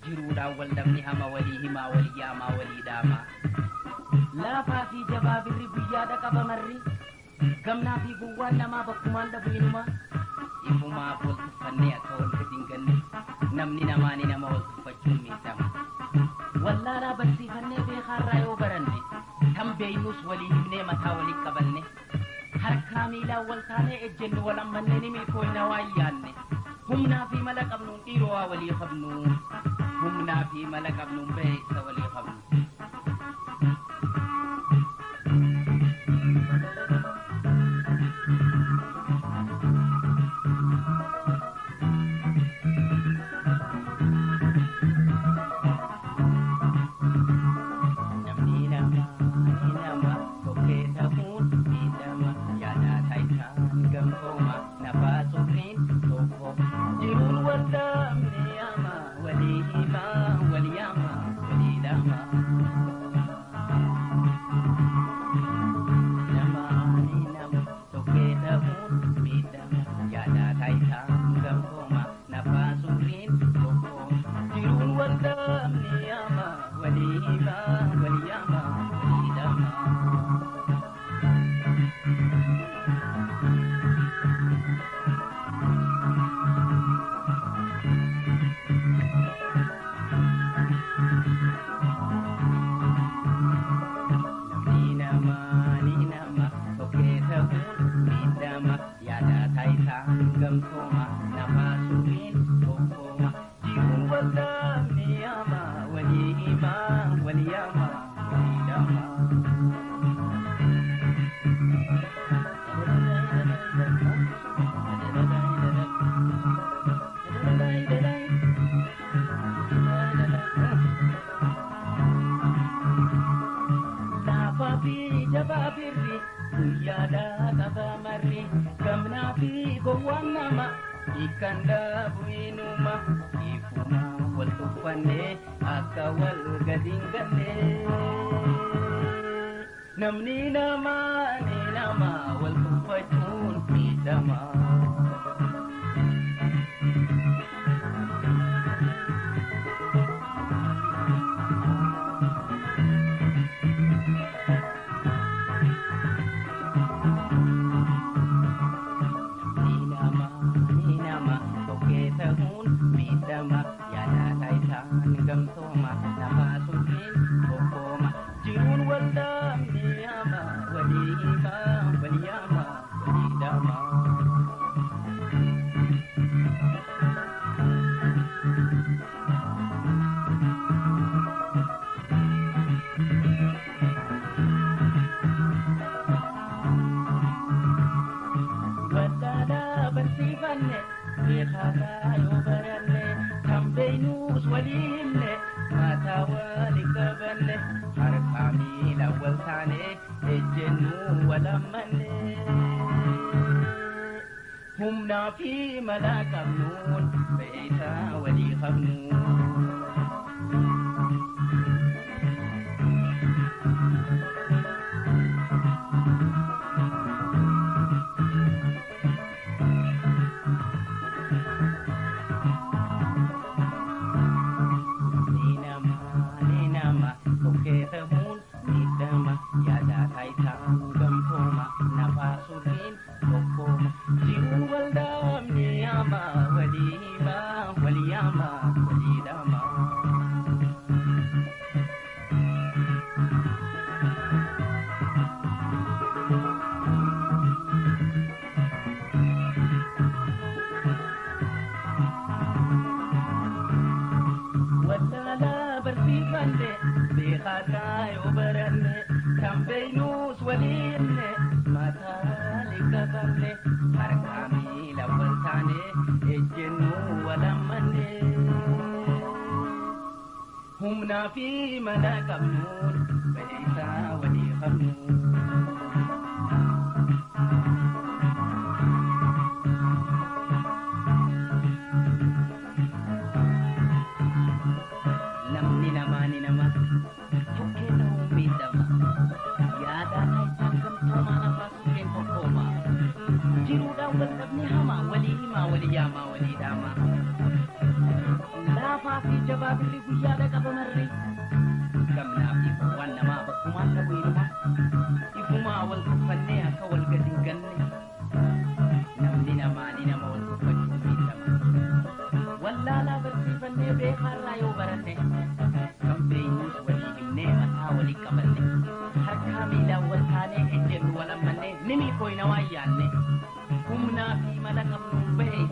jiruudha wal dhabni hama walii himaa walii yaamaa walii dhaamaa laafaa fi jabaa birri guyyaadha qaba marri gamnaa fi gowwaan namaa bakkumaan dhabu inuma ifumaa wal tuffannee akka wal gadi hin ganne namni namaani nama wal tuffachuun miidhama wallaalaa barsiifannee beekaarraa yoo baranne tan beeynus walii himnee mataa walii qabanne harkaa miilaa wal taanee ejjennu wal ammannee ni milkooyna waan yaanne humnaa fi mala qabnuun dhiiroo waa walii qabnu humnaa fi mala qabnuun beeysa walii qabnu namni nama wal tuffachuun miidhama humnaa fi mala qabnuun beeysa walii qabnu humnaa fi mala qabnuun beeysa walii qabnu namni namaani nama fukkee ta'uu miidhama yaada isaan gamtoomaa lafaa fukkeen tokkooma jiruudhaan wal dhabni hamaa walii himaa walii yaamaa walii dhaamaa laafaa في جباب الرجوية لك بمري قمنا في قوانا ما بكمان تبوينما يفما والكفنيها كوالقدين قني نمدنا مالنا ما والكفني ولا لا برسي فني بيخار لا يوبرني كم بينوس وليهم نيمة ولي قبلني حركامي لا والتاني اجل ولا مني نمي كوي نواياني همنا في ملك من بيخ